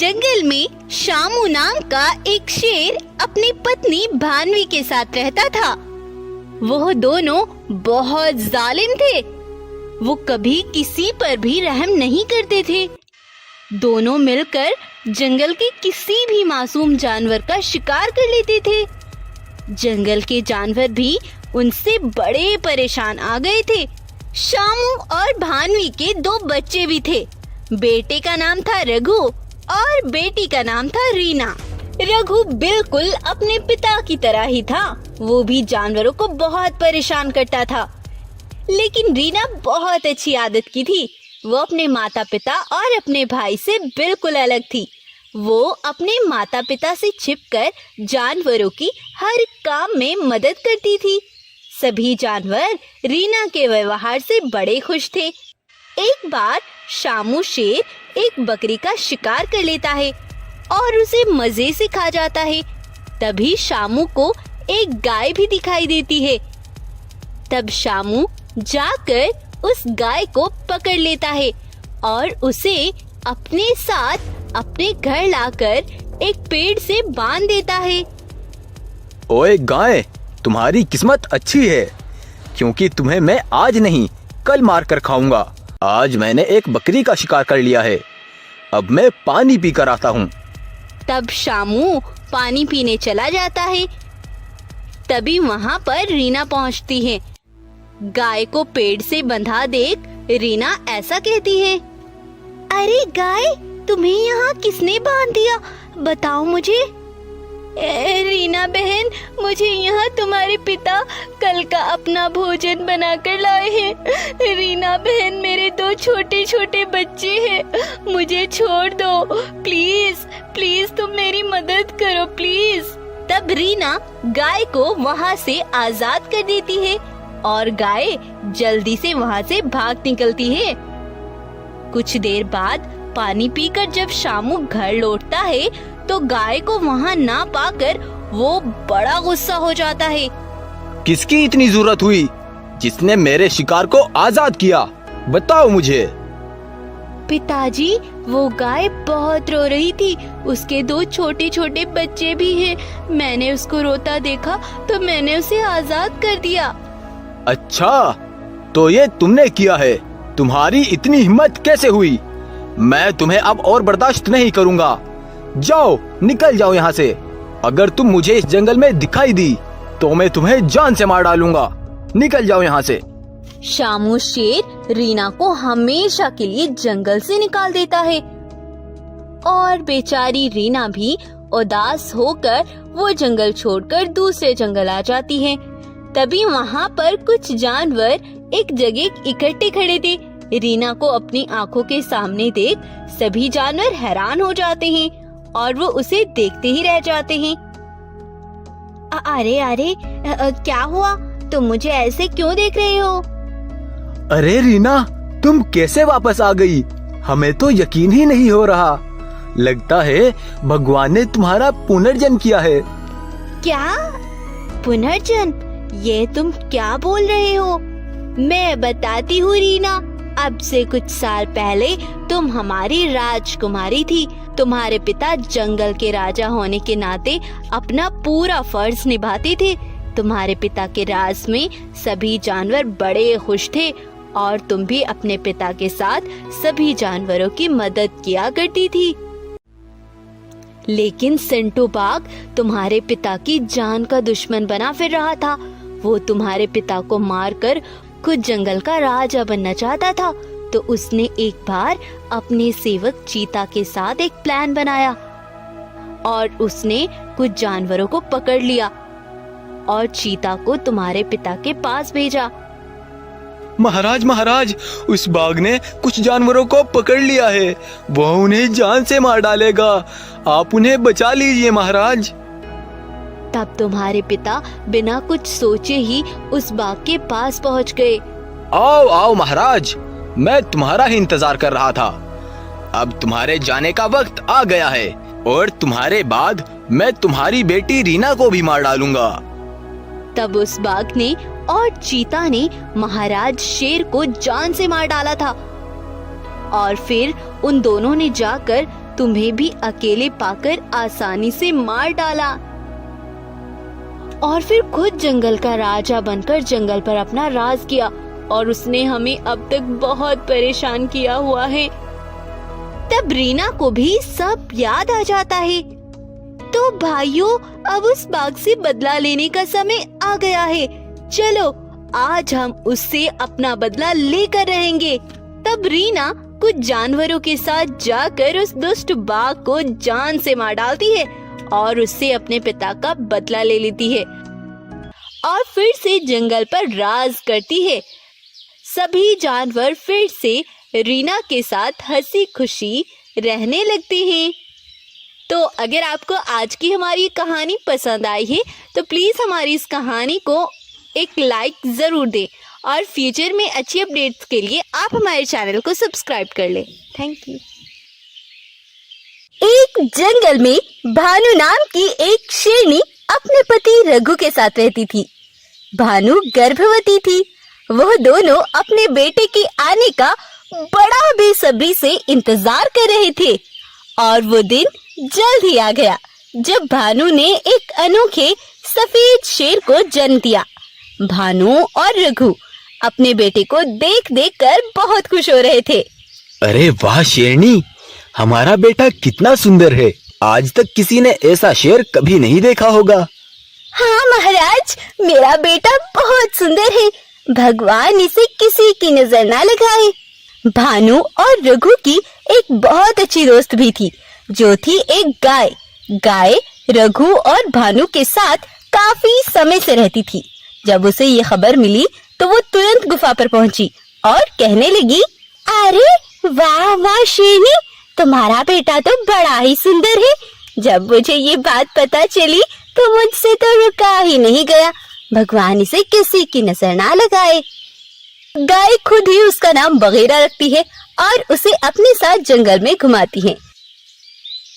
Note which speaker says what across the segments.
Speaker 1: जंगल में शामू नाम का एक शेर अपनी पत्नी भानवी के साथ रहता था। वो दोनों बहुत जालिम थे। वो कभी किसी पर भी रहम नहीं करते थे। दोनों मिलकर जंगल के किसी भी मासूम जानवर का शिकार कर लेते थे। जंगल के जानवर भी उनसे बड़े परेशान आ गए थे। शामू और भानवी के 2 बच्चे भी थे। बेटे का नाम था रघु और बेटी का नाम था रीना। रघु बिल्कुल अपने पिता की तरह ही था। वो भी जानवरों को बहुत परेशान करता था। लेकिन रीना बहुत अच्छी आदत की थी। वो अपने माता पिता और अपने भाई से बिल्कुल अलग थी। वो अपने माता पिता से छिपकर जानवरों की हर काम में मदद करती थी। सभी जानवर रीना के व्यवहार से बड़े खुश थे। एक बार शामू शेर एक बकरी का शिकार कर लेता है और उसे मजे से खा जाता है। तभी शामू को एक गाय भी दिखाई देती है। तब शामू जाकर उस गाय को पकड़ लेता है और उसे अपने साथ अपने घर लाकर एक पेड़ से बांध देता है।
Speaker 2: ओए गाय, तुम्हारी किस्मत अच्छी है, क्योंकि तुम्हें मैं आज नहीं कल मार कर खाऊंगा। आज मैंने एक बकरी का शिकार कर लिया है। अब मैं पानी पी कर आता हूँ।
Speaker 1: तब शामू पानी पीने चला जाता है। तभी वहाँ पर रीना पहुँचती है। गाय को पेड़ से बंधा देख रीना ऐसा कहती है, अरे गाय, तुम्हें यहाँ किसने बांध दिया? बताओ मुझे। रीना बहन, मुझे यहाँ तुम्हारे पिता कल का अपना भोजन बनाकर लाए हैं। रीना बहन, मेरे 2 छोटे छोटे बच्चे हैं, मुझे छोड़ दो। प्लीज प्लीज तुम मेरी मदद करो प्लीज। तब रीना गाय को वहाँ से आजाद कर देती है और गाय जल्दी से वहाँ से भाग निकलती है। कुछ देर बाद पानी पीकर जब शामू घर लौटता है तो गाय को वहाँ ना पाकर वो बड़ा गुस्सा हो जाता है।
Speaker 2: किसकी इतनी जरूरत हुई जिसने मेरे शिकार को आजाद किया? बताओ मुझे।
Speaker 1: पिताजी, वो गाय बहुत रो रही थी। उसके 2 छोटे छोटे बच्चे भी हैं। मैंने उसको रोता देखा तो मैंने उसे आजाद कर दिया।
Speaker 2: अच्छा, तो ये तुमने किया है? तुम्हारी इतनी हिम्मत कैसे हुई? मैं तुम्हें अब और बर्दाश्त नहीं करूंगा। जाओ, निकल जाओ यहाँ से। अगर तुम मुझे इस जंगल में दिखाई दी तो मैं तुम्हें जान से मार डालूंगा। निकल जाओ यहाँ से।
Speaker 1: शामू शेर रीना को हमेशा के लिए जंगल से निकाल देता है और बेचारी रीना भी उदास होकर वो जंगल छोड़कर दूसरे जंगल आ जाती है। तभी वहाँ पर कुछ जानवर एक जगह इकट्ठे खड़े थे। रीना को अपनी आंखों के सामने देख सभी जानवर हैरान हो जाते हैं और वो उसे देखते ही रह जाते हैं। अरे क्या हुआ? तुम मुझे ऐसे क्यों देख रहे हो?
Speaker 2: अरे रीना, तुम कैसे वापस आ गई? हमें तो यकीन ही नहीं हो रहा। लगता है भगवान ने तुम्हारा पुनर्जन्म किया है।
Speaker 1: क्या पुनर्जन्म? ये तुम क्या बोल रहे हो? मैं बताती हूँ रीना। अब से कुछ साल पहले तुम हमारी राजकुमारी थी। तुम्हारे पिता जंगल के राजा होने के नाते अपना पूरा फर्ज निभाते थे। तुम्हारे पिता के राज में सभी जानवर बड़े खुश थे और तुम भी अपने पिता के साथ सभी जानवरों की मदद किया करती थी। लेकिन सेंटू बाघ तुम्हारे पिता की जान का दुश्मन बना फिर रहा था। वो तुम्हारे पिता को मारकर खुद जंगल का राजा बनना चाहता था। तो उसने एक बार अपने सेवक चीता के साथ एक प्लान बनाया और उसने कुछ जानवरों को पकड़ लिया और चीता को तुम्हारे पिता के पास भेजा।
Speaker 2: महाराज, महाराज, उस बाघ ने कुछ जानवरों को पकड़ लिया है। वह उन्हें जान से मार डालेगा। आप उन्हें बचा लीजिए महाराज।
Speaker 1: तब तुम्हारे पिता बिना कुछ सोचे ही उस बाघ के पास पहुंच गए।
Speaker 2: आओ आओ महाराज, मैं तुम्हारा ही इंतजार कर रहा था। अब तुम्हारे जाने का वक्त आ गया है और तुम्हारे बाद मैं तुम्हारी बेटी रीना को भी मार डालूंगा।
Speaker 1: तब उस बाघ ने और चीता ने महाराज शेर को जान से मार डाला था और फिर उन दोनों ने जाकर तुम्हें भी अकेले पाकर आसानी से मार डाला और फिर खुद जंगल का राजा बनकर जंगल पर अपना राज किया और उसने हमें अब तक बहुत परेशान किया हुआ है। तब रीना को भी सब याद आ जाता है। तो भाइयों, अब उस बाघ से बदला लेने का समय आ गया है। चलो आज हम उससे अपना बदला लेकर रहेंगे। तब रीना कुछ जानवरों के साथ जाकर उस दुष्ट बाघ को जान से मार डालती है और उससे अपने पिता का बदला ले लेती है और फिर से जंगल पर राज करती है। सभी जानवर फिर से रीना के साथ हंसी खुशी रहने लगते हैं। तो अगर आपको आज की हमारी कहानी पसंद आई है तो प्लीज हमारी इस कहानी को एक लाइक जरूर दें और फ्यूचर में अच्छी अपडेट्स के लिए आप हमारे चैनल को सब्सक्राइब कर लें। Thank you. एक जंगल में भानु नाम की एक शेरनी अपने पति रघु के साथ रहती थी। भानु गर्भवती थी। वह दोनों अपने बेटे के आने का बड़ा बेसब्री से इंतजार कर रहे थे और वो दिन जल्द ही आ गया जब भानु ने एक अनोखे सफेद शेर को जन्म दिया। भानु और रघु अपने बेटे को देख देख कर बहुत खुश हो रहे थे।
Speaker 2: अरे वाह शेरनी, हमारा बेटा कितना सुंदर है। आज तक किसी ने ऐसा शेर कभी नहीं देखा होगा।
Speaker 1: हाँ महाराज, मेरा बेटा बहुत सुंदर है। भगवान इसे किसी की नजर ना लगाए। भानु और रघु की एक बहुत अच्छी दोस्त भी थी जो थी एक गाय। गाय रघु और भानु के साथ काफी समय से रहती थी। जब उसे ये खबर मिली तो वो तुरंत गुफा पर पहुंची और कहने लगी, अरे वाह वाह शेरनी, तुम्हारा बेटा तो बड़ा ही सुंदर है। जब मुझे ये बात पता चली तो मुझसे तो रुका ही नहीं गया। भगवान इसे किसी की नजर ना लगाए। गाय खुद ही उसका नाम बगीरा रखती है और उसे अपने साथ जंगल में घुमाती है।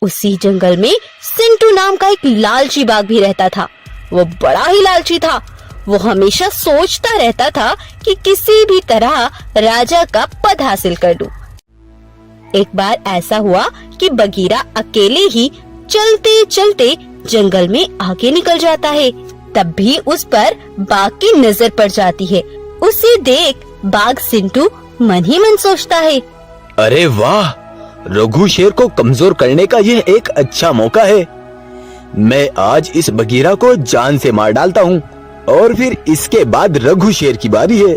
Speaker 1: उसी जंगल में सिंटू नाम का एक लालची बाघ भी रहता था। वो बड़ा ही लालची था। वो हमेशा सोचता रहता था कि किसी भी तरह राजा का पद हासिल कर लूं। एक बार ऐसा हुआ कि बगीरा अकेले ही चलते चलते जंगल में आगे निकल जाता है। तब भी उस पर बाघ की नजर पड़ जाती है। उसे देख बाघ सिंटू मन ही मन सोचता है,
Speaker 2: अरे वाह, रघु शेर को कमजोर करने का यह एक अच्छा मौका है। मैं आज इस बगीरा को जान से मार डालता हूँ और फिर इसके बाद रघु शेर की बारी है।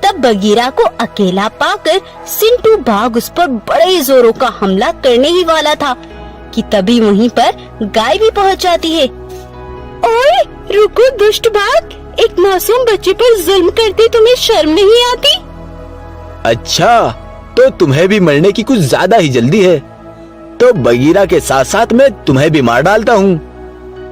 Speaker 1: तब बगीरा को अकेला पाकर सिंटू बाघ उस पर बड़े जोरों का हमला करने ही वाला था कि तभी वहीं पर गाय भी पहुंच जाती है। ओए रुको दुष्ट बाघ, एक मासूम बच्चे पर जुल्म करते तुम्हें शर्म नहीं आती?
Speaker 2: अच्छा, तो तुम्हें भी मरने की कुछ ज्यादा ही जल्दी है। तो बगीरा के साथ साथ मैं तुम्हें भी मार डालता हूँ।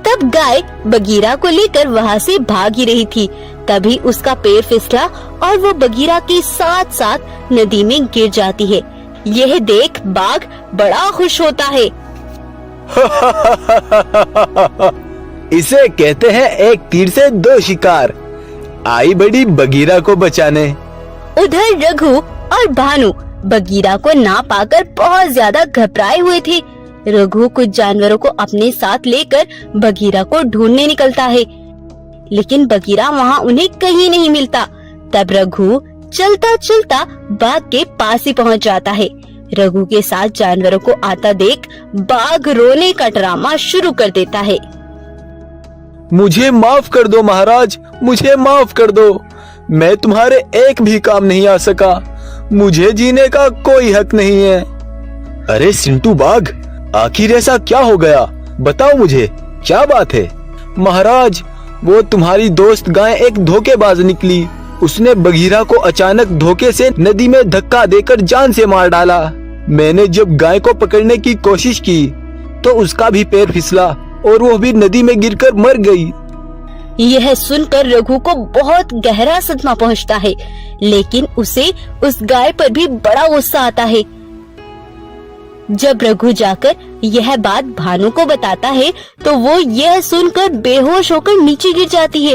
Speaker 1: तब गाय बगीरा को लेकर वहाँ से भाग ही रही थी। तभी उसका पैर फिसला और वो बगीरा के साथ साथ नदी में गिर जाती है। यह देख बाघ बड़ा खुश होता है।
Speaker 2: इसे कहते हैं एक तीर से दो शिकार। आई बड़ी बगीरा को बचाने।
Speaker 1: उधर रघु और भानु बगीरा को ना पाकर बहुत ज्यादा घबराए हुए थे। रघु कुछ जानवरों को अपने साथ लेकर बगीरा को ढूंढने निकलता है, लेकिन बगीरा वहाँ उन्हें कहीं नहीं मिलता। तब रघु चलता चलता बाघ के पास ही पहुँच जाता है। रघु के साथ जानवरों को आता देख बाघ रोने का ड्रामा शुरू कर देता है।
Speaker 2: मुझे माफ कर दो महाराज, मुझे माफ कर दो। मैं तुम्हारे एक भी काम नहीं आ सका। मुझे जीने का कोई हक नहीं है। अरे सिंटू बाघ, आखिर ऐसा क्या हो गया? बताओ मुझे, क्या बात है? महाराज, वो तुम्हारी दोस्त गाय एक धोखेबाज निकली। उसने बगीरा को अचानक धोखे से नदी में धक्का देकर जान से मार डाला। मैंने जब गाय को पकड़ने की कोशिश की तो उसका भी पैर फिसला और वो भी नदी में गिरकर मर गई।
Speaker 1: यह सुनकर रघु को बहुत गहरा सदमा पहुंचता है, लेकिन उसे उस गाय पर भी बड़ा गुस्सा आता है। जब रघु जाकर यह बात भानु को बताता है तो वो यह सुनकर बेहोश होकर नीचे गिर जाती है।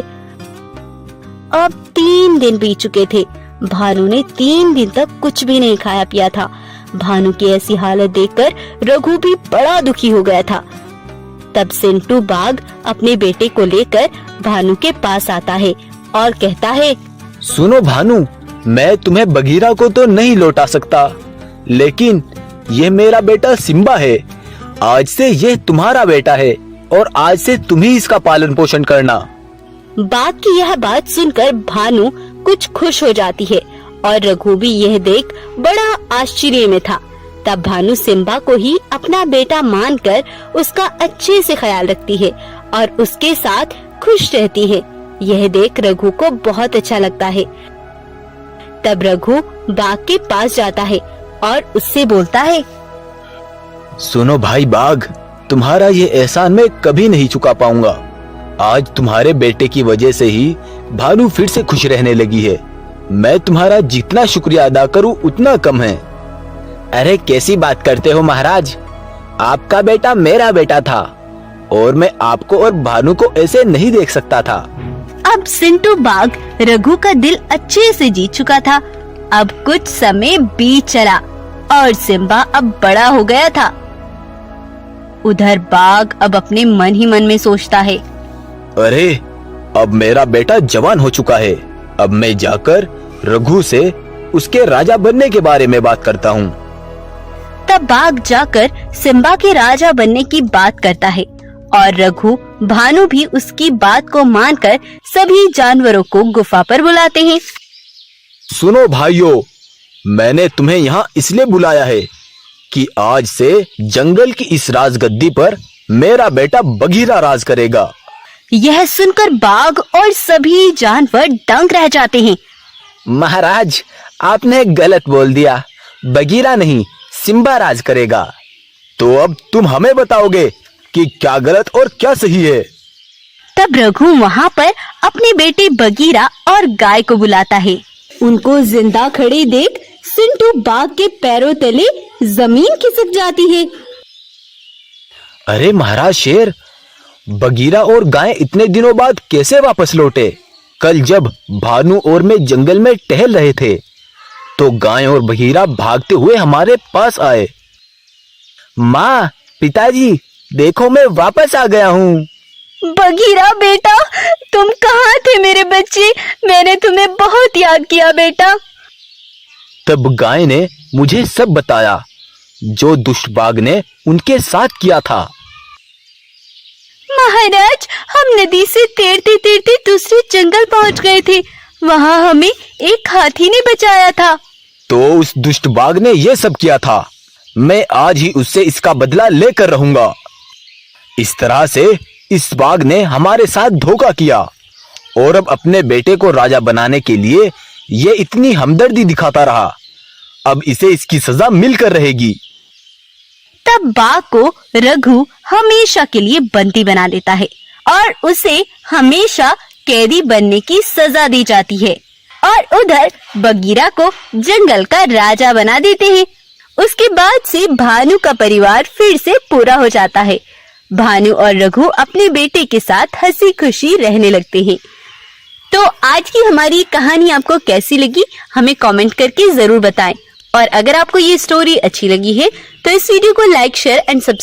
Speaker 1: अब 3 दिन बीत चुके थे। भानु ने 3 दिन तक कुछ भी नहीं खाया पिया था। भानु की ऐसी हालत देखकर रघु भी बड़ा दुखी हो गया था। तब सिंटू बाघ अपने बेटे को लेकर भानु के पास आता है और कहता है,
Speaker 2: सुनो भानु, मैं तुम्हें बगीरा को तो नहीं लौटा सकता, लेकिन ये मेरा बेटा सिम्बा है। आज से ये तुम्हारा बेटा है और आज से तुम ही इसका पालन पोषण करना।
Speaker 1: बाघ की यह बात सुनकर भानु कुछ खुश हो जाती है और रघु भी यह देख बड़ा आश्चर्य में था। तब भानु सिम्बा को ही अपना बेटा मानकर उसका अच्छे से ख्याल रखती है और उसके साथ खुश रहती है। यह देख रघु को बहुत अच्छा लगता है। तब रघु बाघ के पास जाता है और उससे बोलता है,
Speaker 2: सुनो भाई बाघ, तुम्हारा ये एहसान मैं कभी नहीं चुका पाऊंगा। आज तुम्हारे बेटे की वजह से ही भानु फिर से खुश रहने लगी है। मैं तुम्हारा जितना शुक्रिया अदा करूं उतना कम है। अरे कैसी बात करते हो महाराज, आपका बेटा मेरा बेटा था और मैं आपको और भानु को ऐसे नहीं देख सकता था।
Speaker 1: अब सिंटू बाघ रघु का दिल अच्छे से जीत चुका था। अब कुछ समय बीत चला और सिम्बा अब बड़ा हो गया था। उधर बाघ अब अपने मन ही मन में सोचता है,
Speaker 2: अरे अब मेरा बेटा जवान हो चुका है। अब मैं जाकर रघु से उसके राजा बनने के बारे में बात करता हूँ।
Speaker 1: तब बाघ जाकर सिम्बा के राजा बनने की बात करता है और रघु भानु भी उसकी बात को मानकर सभी जानवरों को गुफा पर बुलाते हैं।
Speaker 2: सुनो भाइयों, मैंने तुम्हें यहाँ इसलिए बुलाया है कि आज से जंगल की इस राजगद्दी पर मेरा बेटा बगीरा राज करेगा।
Speaker 1: यह सुनकर बाघ और सभी जानवर दंग रह जाते हैं।
Speaker 2: महाराज, आपने गलत बोल दिया, बगीरा नहीं सिम्बा राज करेगा। तो अब तुम हमें बताओगे कि क्या गलत और क्या सही है।
Speaker 1: तब रघु वहाँ पर अपने बेटे बगीरा और गाय को बुलाता है। उनको जिंदा खड़े देख सिंटू बाघ के पैरों तले जमीन खिसक जाती है।
Speaker 2: अरे महाराज शेर, बगीरा और गाय इतने दिनों बाद कैसे वापस लौटे? कल जब भानु और मैं जंगल में टहल रहे थे तो गाय और बगीरा भागते हुए हमारे पास आए। माँ, पिताजी, देखो मैं वापस आ गया हूँ।
Speaker 1: बगीरा बेटा, तुम कहाँ थे मेरे बच्चे? मैंने तुम्हें बहुत याद किया बेटा।
Speaker 2: तब गाय ने मुझे सब बताया जो दुष्ट बाघ ने उनके साथ किया था।
Speaker 1: महाराज, हम नदी से तैरते तैरते दूसरे जंगल पहुंच गए थे। वहाँ हमें एक हाथी ने बचाया था।
Speaker 2: तो उस दुष्ट बाघ ने ये सब किया था। मैं आज ही उससे इसका बदला लेकर रहूंगा। इस तरह से इस बाघ ने हमारे साथ धोखा किया और अब अपने बेटे को राजा बनाने के लिए ये इतनी हमदर्दी दिखाता रहा। अब इसे इसकी सजा मिलकर रहेगी।
Speaker 1: तब बाघ को रघु हमेशा के लिए बंदी बना देता है और उसे हमेशा कैदी बनने की सजा दी जाती है और उधर बगीरा को जंगल का राजा बना देते हैं। उसके बाद से भानु का परिवार फिर से पूरा हो जाता है। भानु और रघु अपने बेटे के साथ हंसी खुशी रहने लगते हैं। तो आज की हमारी कहानी आपको कैसी लगी हमें कमेंट करके जरूर बताएं और अगर आपको ये स्टोरी अच्छी लगी है तो इस वीडियो को लाइक, शेयर एंड सब्सक्राइब